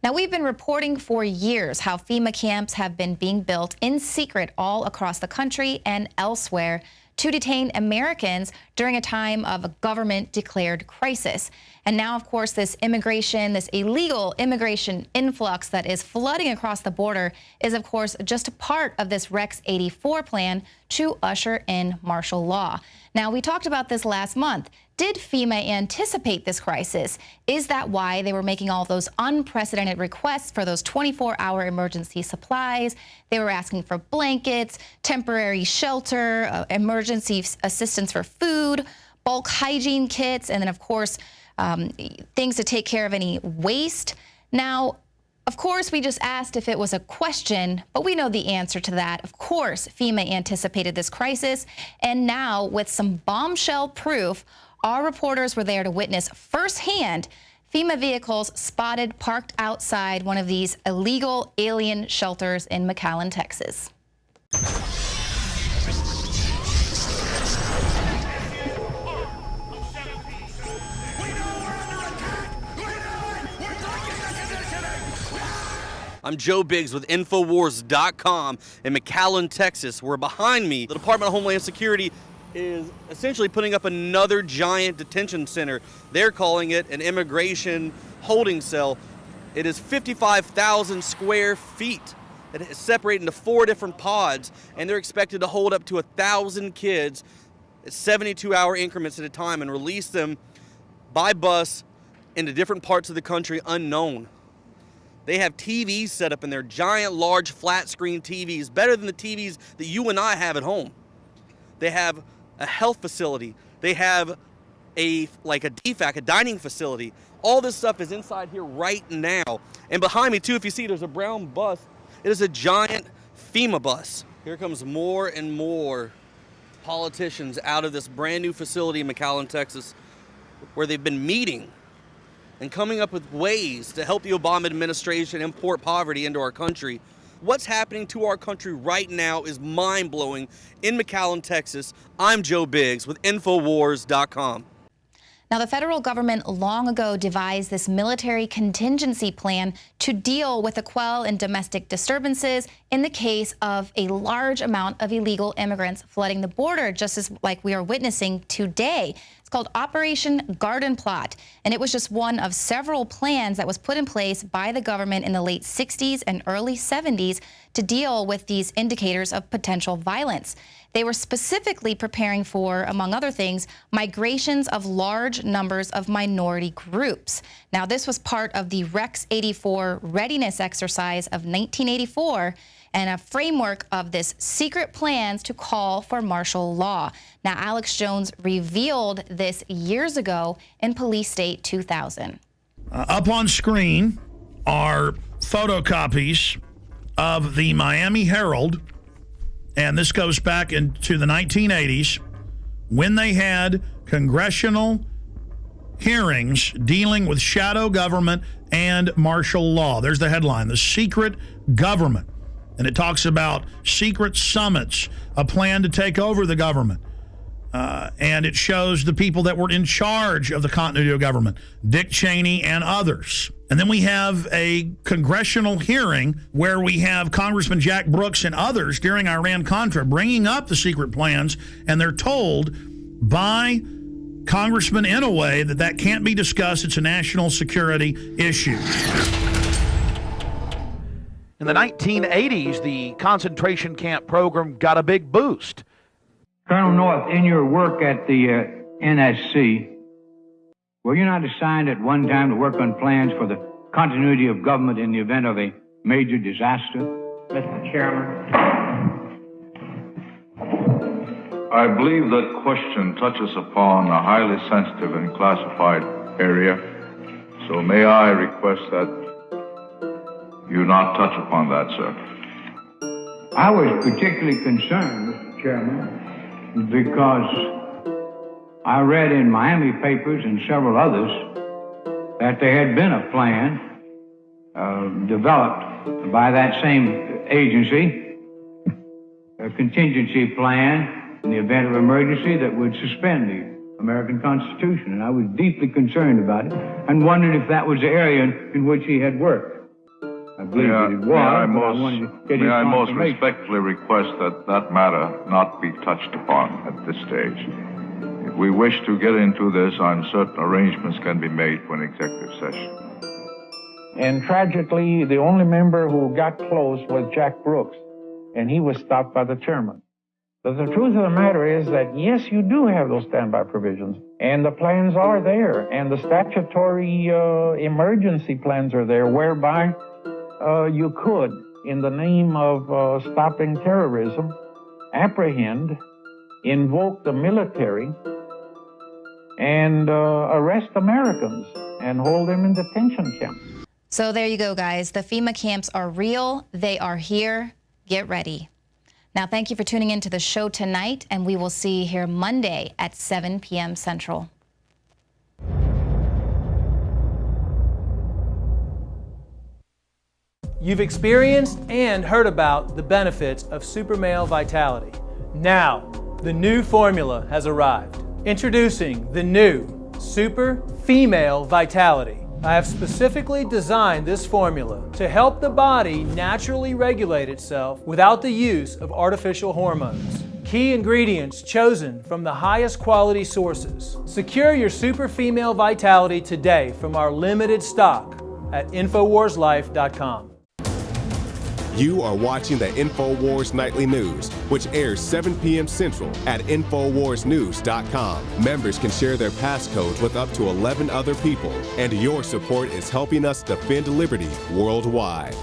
Now, we've been reporting for years how FEMA camps have been being built in secret all across the country and elsewhere to detain Americans during a time of a government-declared crisis. And now, of course, this illegal immigration influx that is flooding across the border is, of course, just a part of this Rex 84 plan to usher in martial law. Now, we talked about this last month. Did FEMA anticipate this crisis? Is that why they were making all those unprecedented requests for those 24-hour emergency supplies? They were asking for blankets, temporary shelter, emergency assistance for food, bulk hygiene kits, and then, of course, things to take care of any waste. Now, of course, we just asked if it was a question, but we know the answer to that. Of course, FEMA anticipated this crisis, and now with some bombshell proof, our reporters were there to witness firsthand FEMA vehicles spotted parked outside one of these illegal alien shelters in McAllen, Texas. I'm Joe Biggs with Infowars.com in McAllen, Texas, where behind me, the Department of Homeland Security is essentially putting up another giant detention center. They're calling it an immigration holding cell. It is 55,000 square feet. It is separated into 4 different pods, and they're expected to hold up to 1,000 kids at 72-hour increments at a time and release them by bus into different parts of the country unknown. They have TVs set up in there, giant, large, flat-screen TVs, better than the TVs that you and I have at home. They have a health facility. They have a DFAC, a dining facility. All this stuff is inside here right now. And behind me, too, if you see, there's a brown bus. It is a giant FEMA bus. Here comes more and more politicians out of this brand new facility in McAllen, Texas, where they've been meeting and coming up with ways to help the Obama administration import poverty into our country. What's happening to our country right now is mind-blowing. In McAllen, Texas, I'm Joe Biggs with Infowars.com. Now, the federal government long ago devised this military contingency plan to deal with the quell and domestic disturbances in the case of a large amount of illegal immigrants flooding the border, just as like we are witnessing today. It's called Operation Garden Plot, and it was just one of several plans that was put in place by the government in the late 60s and early 70s to deal with these indicators of potential violence. They were specifically preparing for, among other things, migrations of large numbers of minority groups. Now, this was part of the Rex 84 readiness exercise of 1984 and a framework of this secret plans to call for martial law. Now, Alex Jones revealed this years ago in Police State 2000. Up on screen are photocopies of the Miami Herald, and this goes back into the 1980s when they had congressional hearings dealing with shadow government and martial law. There's the headline, The Secret Government. And it talks about secret summits, a plan to take over the government. And it shows the people that were in charge of the continuity of government, Dick Cheney and others. And then we have a congressional hearing where we have Congressman Jack Brooks and others during Iran-Contra bringing up the secret plans, and they're told by Congressman in a way that can't be discussed. It's a national security issue. In the 1980s, the concentration camp program got a big boost. Colonel North, in your work at the NSC, were you not assigned at one time to work on plans for the continuity of government in the event of a major disaster? Mr. Chairman. I believe that question touches upon a highly sensitive and classified area, so may I request that you not touch upon that, sir. I was particularly concerned, Mr. Chairman, because I read in Miami papers and several others that there had been a plan developed by that same agency, a contingency plan in the event of emergency that would suspend the American Constitution. And I was deeply concerned about it and wondered if that was the area in which he had worked. I believe that it was, but I wanted to get his May I most confirmation. respectfully request that that matter not be touched upon at this stage. If we wish to get into this, I'm certain arrangements can be made for an executive session. And tragically, the only member who got close was Jack Brooks, and he was stopped by the chairman. But the truth of the matter is that, yes, you do have those standby provisions, and the plans are there, and the statutory emergency plans are there, whereby you could, in the name of stopping terrorism, apprehend, invoke the military, and arrest Americans and hold them in detention camps. So there you go, guys. The FEMA camps are real. They are here. Get ready. Now, thank you for tuning into the show tonight, and we will see you here Monday at 7 p.m. Central. You've experienced and heard about the benefits of super male vitality. Now, the new formula has arrived. Introducing the new Super Female Vitality. I have specifically designed this formula to help the body naturally regulate itself without the use of artificial hormones. Key ingredients chosen from the highest quality sources. Secure your Super Female Vitality today from our limited stock at InfoWarsLife.com. You are watching the InfoWars Nightly News, which airs 7 p.m. Central at InfoWarsNews.com. Members can share their passcodes with up to 11 other people, and your support is helping us defend liberty worldwide.